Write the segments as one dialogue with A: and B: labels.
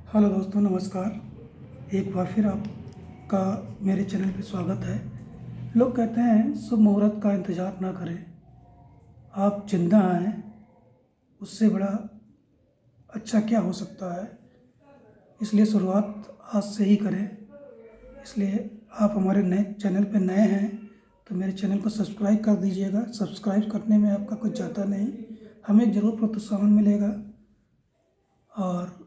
A: Hello दोस्तों, नमस्कार। एक बार फिर आपका मेरे चैनल पे स्वागत है। लोग कहते हैं शुभ मुहूर्त का इंतज़ार ना करें। आप जिंदा हैं, उससे बड़ा अच्छा क्या हो सकता है। इसलिए शुरुआत आज से ही करें। इसलिए आप हमारे नए चैनल पे नए हैं तो मेरे चैनल को सब्सक्राइब कर दीजिएगा। सब्सक्राइब करने में आपका कुछ जाता नहीं, हमें ज़रूर प्रोत्साहन मिलेगा। और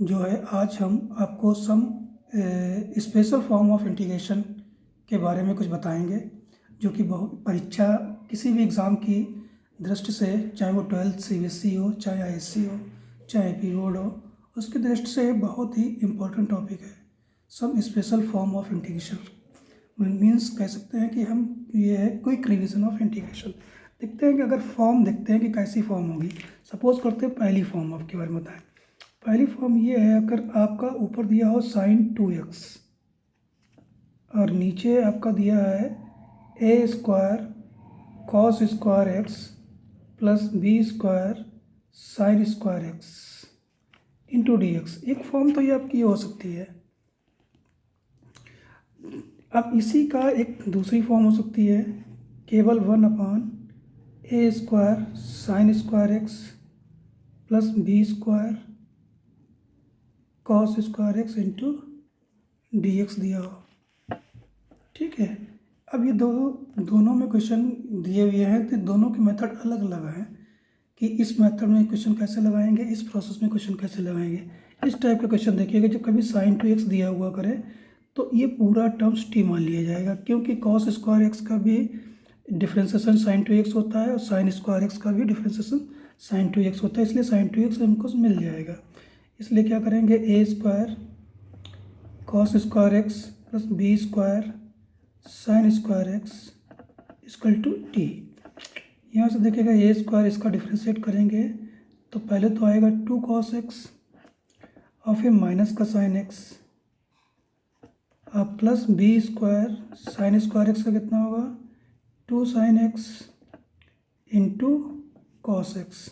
A: जो है आज हम आपको some special form of integration के बारे में कुछ बताएंगे, जो कि बहुत परीक्षा किसी भी एग्ज़ाम की दृष्टि से, चाहे वो 12th CBSE हो, चाहे ISC हो, चाहे AP बोर्ड हो, उसकी दृष्टि से बहुत ही इम्पोर्टेंट टॉपिक है। Some special form of integration means कह सकते हैं कि हम ये है क्विक रिवीजन ऑफ इंटीग्रेशन। देखते हैं कि अगर फॉर्म देखते हैं कि कैसी फॉर्म होगी। सपोज करते हैं पहली फॉर्म आपके बारे में बताएं। पहली फॉर्म ये है, अगर आपका ऊपर दिया हो sin 2x और नीचे आपका दिया है a square cos square x plus b square sin square x into d x. एक फॉर्म तो ये आपकी हो सकती है। अब इसी का एक दूसरी फॉर्म हो सकती है, केवल 1/a square sin square x plus b square cos square x into d x दिया हो। ठीक है। अब ये दोनों में क्वेश्चन दिए हुए हैं तो दोनों के मेथड अलग अलग हैं कि इस मेथड में क्वेश्चन कैसे लगाएंगे, इस प्रोसेस में क्वेश्चन कैसे लगाएंगे। इस टाइप का क्वेश्चन देखिएगा, जब कभी sin 2x दिया हुआ करे तो ये पूरा टर्म्स t मान लिया जाएगा, क्योंकि cos स्क्वायर एक्स का भी डिफ्रेंसिएशन sin 2x होता है और sin स्क्वायर एक्स का भी डिफ्रेंसिएशन sin 2x होता है। इसलिए sin 2x हमको मिल जाएगा। इसलिए क्या करेंगे, a square cos square x plus b square sin square x equal to t. यहाँ से देखिएगा a स्क्वायर, इसका डिफ्रेंशिएट करेंगे तो पहले तो आएगा 2 cos x और फिर माइनस का sin x और plus b square sin square x का कितना होगा 2 sin x into cos x,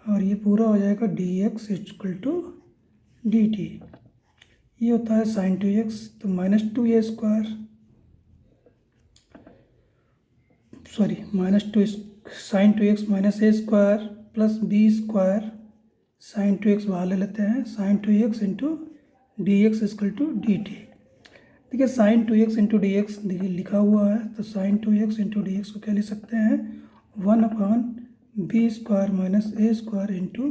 A: और ये पूरा हो जाएगा dx इक्वल टू dt। ये होता है sin 2x, तो minus 2a square minus 2 sin 2x minus a square plus b square sin 2x बाहर ले लेते हैं, sin 2x into d x equal to d t. देखिए sin 2x into d x लिखा हुआ है, तो sin 2x into d x को क्या लिख सकते हैं, 1/b square minus a square into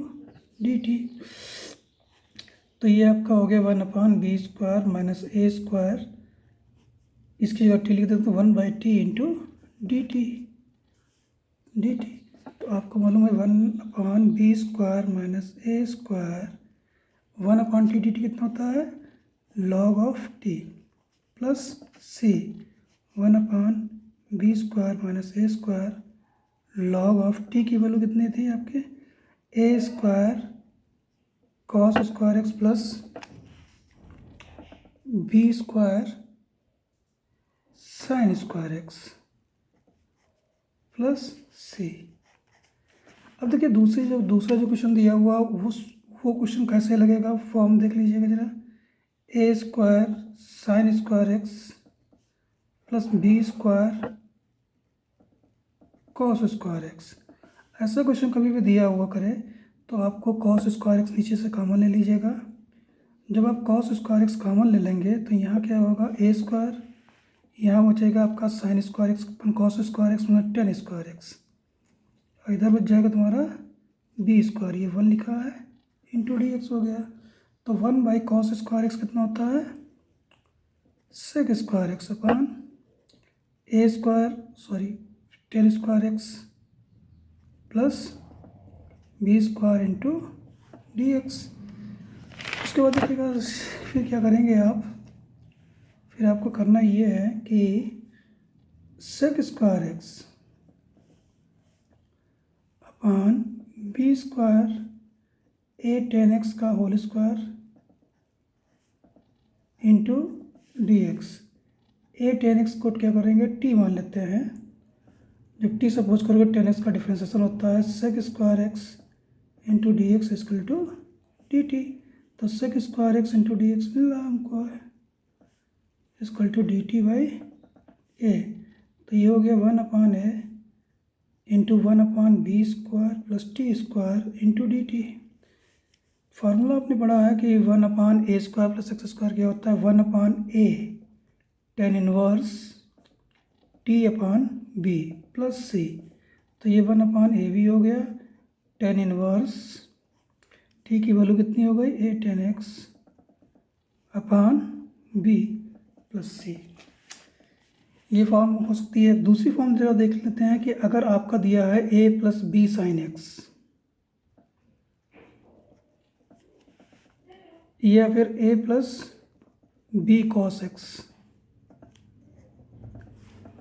A: d t. तो ये आपका हो गया 1/b square minus a square, इसकी जगह टी लिख देते हैं 1/t इंटू डी टी। तो आपको मालूम है 1/b square minus a square 1/t dt कितना होता है, log of t plus c 1/b square minus a square log of t की वैल्यू कितनी थी आपके, a square cos square x plus b square sin square x plus c। अब देखिए दूसरा जो क्वेश्चन दिया हुआ वो क्वेश्चन कैसे लगेगा, फॉर्म देख लीजिएगा जरा, a square sin square x plus b square cos square x. ऐसा क्वेश्चन कभी भी दिया हुआ करे तो आपको cos स्क्वायर एक्स नीचे से कॉमन ले लीजिएगा। जब आप cos स्क्वायर एक्स कॉमन ले लेंगे तो यहाँ क्या होगा, a स्क्वायर, यहाँ बचेगा आपका sin स्क्वायर एक्स अपन cos स्क्वायर एक्स में tan स्क्वायर एक्स, और इधर बच जाएगा तुम्हारा b स्क्वायर, ये 1 लिखा है इंटू डी एक्स हो गया। तो 1/cos स्क्वायर एक्स कितना होता है, sec square x upon a square tan square x plus b square into d x. उसके बाद देखिएगा फिर क्या करेंगे आप, फिर आपको करना ये है कि sec square x upon b square a tan x का whole square into d x. a tan x को क्या करेंगे, t मान लेते हैं। जब t सपोज करोगे tan x का डिफ्रेंसिएशन होता है sec square x into d x equal to d t. तो sec square x into d x मिल रहा हमको है equal to d t by a. तो ये हो गया 1/a into 1/b square plus t square into d t. Formula आपने पढ़ा है कि 1/a square plus x square क्या होता है 1/a tan inverse t/b plus c। तो ये 1/a भी हो गया, tan इनवर्स t की वैल्यू कितनी हो गई a tan x upon b plus c। ये फॉर्म हो सकती है। दूसरी फॉर्म जरा देख लेते हैं कि अगर आपका दिया है a plus b sine x या फिर a plus b cos x,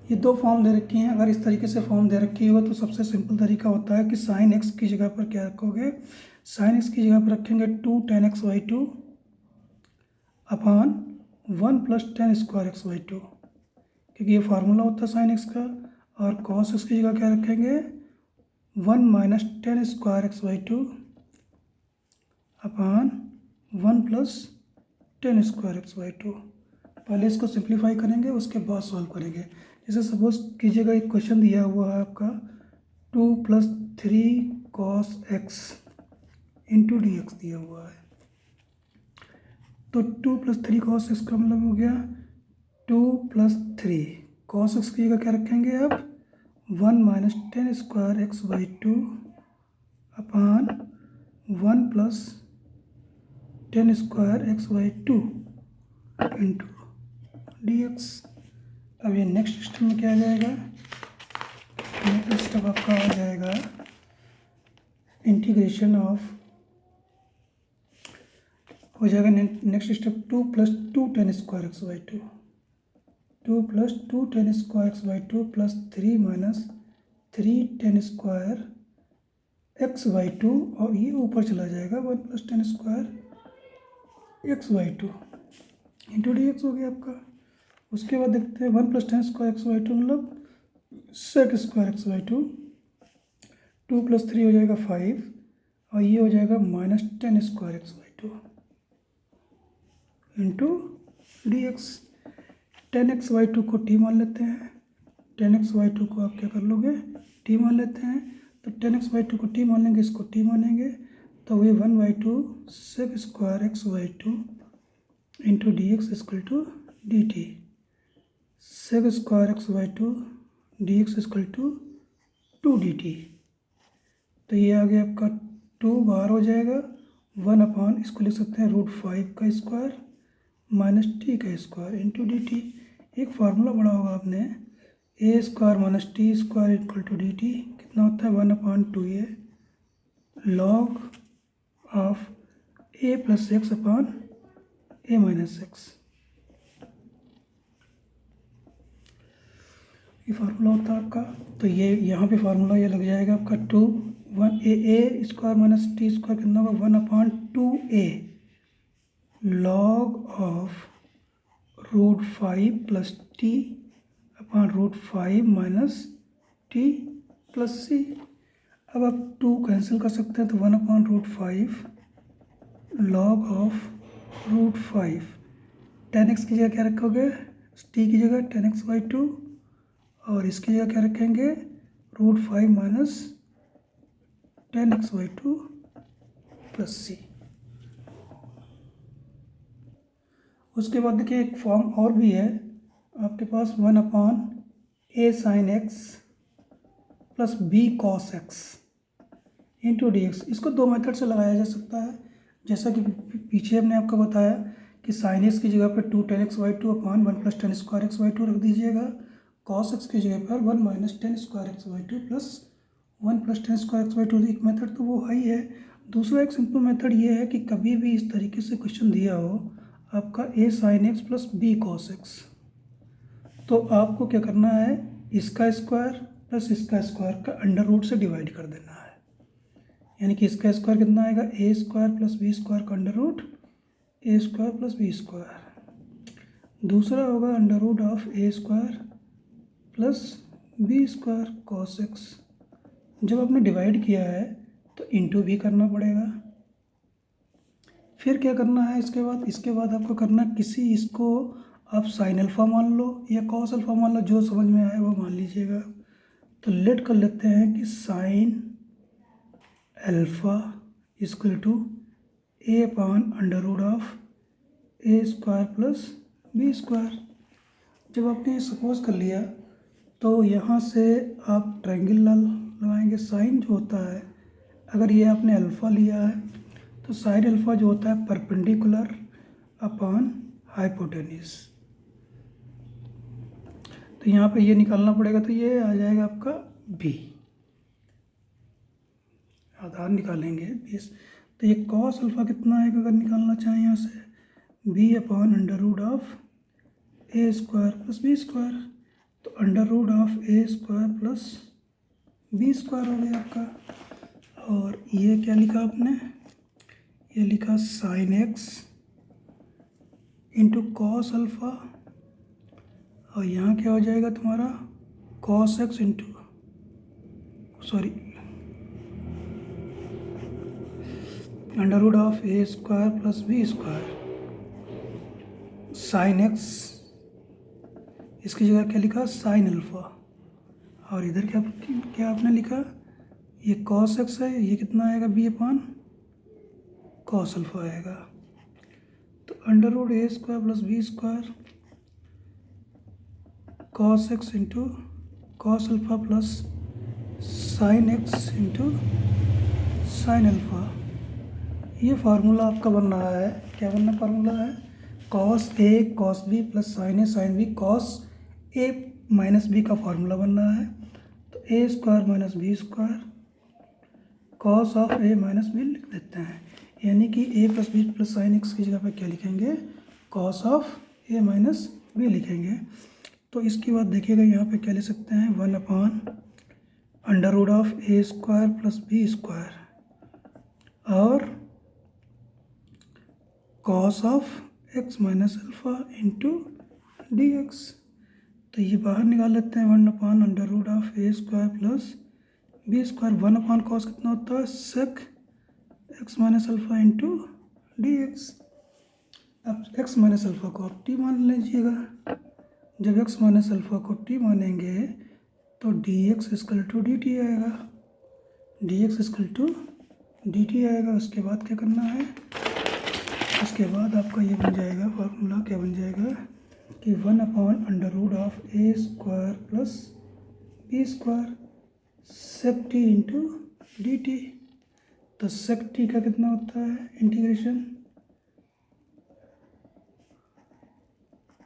A: ये दो फॉर्म दे रखी हैं। अगर इस तरीके से फॉर्म दे रखी हो तो सबसे सिंपल तरीका होता है कि साइन एक्स की जगह पर क्या रखोगे, साइन एक्स की जगह पर रखेंगे 2 tan x by 2 upon 1 plus tan square x by 2, क्योंकि ये फार्मूला होता है साइन एक्स का। और कॉस एक्स की जगह क्या रखेंगे 1 minus tan square x by 2 upon 1 plus tan square x by 2। पहले इसको सिंप्लीफाई करेंगे, उसके बाद सॉल्व करेंगे। जैसे सपोज कीजिएगा एक क्वेश्चन दिया हुआ है आपका 2 plus 3 cos x into d x दिया हुआ है। तो 2 प्लस 3 कॉस एक्स का मतलब हो गया 2 प्लस 3 कॉस एक्स की जगह क्या रखेंगे आप 1 minus tan square x by 2 upon 1 plus tan square x by 2 into d x. अब ये नेक्स्ट स्टेप में क्या आ जाएगा, नेक्स्ट स्टेप आपका आ जाएगा इंटीग्रेशन ऑफ, हो जाएगा next step 2 plus 2 tan square x by 2, 2 plus 2 tan square x by 2 plus 3 minus 3 tan square x by 2, और ये ऊपर चला जाएगा 1 plus tan square x by 2 into d x हो गया आपका। उसके बाद देखते हैं 1 plus tan square x by 2 मतलब sec square x by 2, 2 plus 3 हो जाएगा 5, और ये हो जाएगा minus tan square x by 2 into d x. tan x by 2 को t मान लेते हैं, tan एक्स बाई 2 को आप क्या कर लोगे t मान लेते हैं। तो tan एक्स बाई 2 को t मान लेंगे, इसको t मानेंगे, तो ये 1/2 sec square x by 2 into d x equal to d t. Sec square x by 2 d x equal to 2 d t. तो ये आ गया आपका 2 बाहर हो जाएगा, 1 अपॉन इसको लिख सकते हैं √5 का स्क्वायर माइनस टी का स्क्वायर इंटू डी टी। एक फार्मूला पढ़ा होगा आपने, a square minus t square equal to d t कितना होता है 1/2a log of a plus x upon a minus x. ये फार्मूला होता है आपका। तो ये यहाँ पे फार्मूला ये लग जाएगा आपका 1 स्क्वायर माइनस टी स्क्वायर कितना होगा 1/2a log of √5 plus t upon √5 minus t plus c. अब आप 2 कैंसिल कर सकते हैं, तो 1/√5 लॉग ऑफ √5 tan x की जगह क्या रखोगे t की जगह tan x बाई 2, और इसकी जगह क्या रखेंगे √5 minus tan x by 2 plus c. उसके बाद देखिए एक फॉर्म और भी है आपके पास 1/a sine x plus b cos x into d x. इसको दो मेथड से लगाया जा सकता है, जैसा कि पीछे हमने आपको बताया कि साइन एक्स की जगह पर 2 tan x by 2 upon 1 plus tan square x by 2 रख दीजिएगा, कॉस एक्स की जगह पर 1 minus tan square x by 2 plus 1 plus tan square x by 2। एक मेथड तो वो है ही है। दूसरा एक सिंपल मेथड ये है कि कभी भी इस तरीके से क्वेश्चन दिया हो आपका a sign x plus b cos x, तो आपको क्या करना है इसका स्क्वायर प्लस इसका स्क्वायर का अंडर रूट से डिवाइड कर देना है। यानी कि इसका स्क्वायर कितना आएगा a square plus b square का under root a square plus b square. दूसरा होगा under root of a square plus b square cos x. जब आपने डिवाइड किया है तो इंटू भी करना पड़ेगा, फिर क्या करना है इसके बाद आपको करना है किसी इसको आप साइन अल्फ़ा मान लो या कॉस अल्फ़ा मान लो, जो समझ में आए वो मान लीजिएगा। तो लेट कर लेते हैं कि sine alpha equal to a upon under root of a square plus b square. जब आपने सपोज कर लिया तो यहाँ से आप ट्रायंगल लगाएंगे। साइन जो होता है, अगर ये आपने अल्फ़ा लिया है तो साइन अल्फ़ा जो होता है परपेंडिकुलर अपॉन हाइपोटेन्यूस। तो यहाँ पे ये निकालना पड़ेगा, तो ये आ जाएगा आपका बी। आधार निकालेंगे 20। तो ये कॉस अल्फ़ा कितना है अगर निकालना चाहें यहाँ से, b upon under root of a square plus b square. तो under root of a square plus b square हो गया आपका। और ये क्या लिखा आपने, ये लिखा sine x into cos alpha, और यहाँ क्या हो जाएगा तुम्हारा cos x into under root of a square plus b square. Sine x, इसकी जगह क्या लिखा साइन अल्फ़ा, और इधर क्या आपने लिखा, ये कॉस एक्स है, ये कितना आएगा बी अपान कॉस अल्फ़ा आएगा। तो under root a square plus b square cos x into cos alpha plus sine x into sine alpha. ये फार्मूला आपका बन रहा है, क्या बनना फार्मूला है, cos a cos b plus sine b cos a minus b का formula बन रहा है। तो a square minus b square cos of a minus b लिख देते हैं, यानी कि a plus b plus sine x की जगह पर क्या लिखेंगे, cos of a minus b लिखेंगे। तो इसके बाद देखिएगा यहाँ पे क्या लिख सकते हैं, 1 upon under root of a square plus b square और cos of x minus alpha into d x. तो ये बाहर निकाल लेते हैं, 1 upon under root of a square plus b square. 1 upon cos कितना होता है, sec x minus alpha into d x. अब एक्स माइनस अल्फ़ा को आप टी मान लीजिएगा। जब एक्स माइनस अल्फ़ा को टी मानेंगे तो d x equal to d t आएगा, d x equal to d t आएगा। उसके बाद क्या करना है, उसके बाद आपका ये बन जाएगा फार्मूला, क्या बन जाएगा कि 1 upon under root of a square plus b square sec t into d t. तो सेक टी का कितना होता है, integration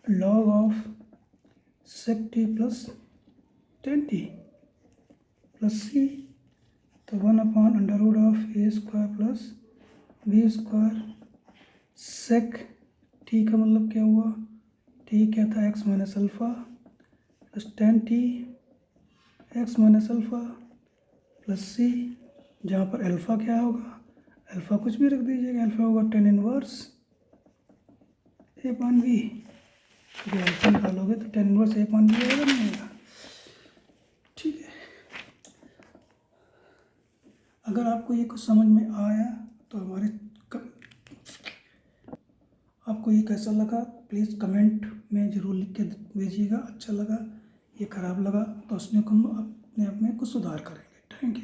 A: log of sec t plus tan t plus c. तो 1 upon under root of a square plus b square sec t का मतलब क्या हुआ, टी क्या था x minus alpha plus tan t x minus alpha plus c, जहाँ पर alpha क्या होगा, अल्फ़ा कुछ भी रख दीजिएगा, अल्फ़ा होगा टेन इनवर्स ए पान बी। जब अल्फ़ा निकालोगे तो टेन इनवर्स ए पान बी आएगा, नहीं आएगा, ठीक है। अगर आपको ये कुछ समझ में आया तो आपको ये कैसा लगा प्लीज़ कमेंट में ज़रूर लिख के भेजिएगा। अच्छा लगा, ये ख़राब लगा तो उसमें हम अपने आप में कुछ सुधार करेंगे। Thank you.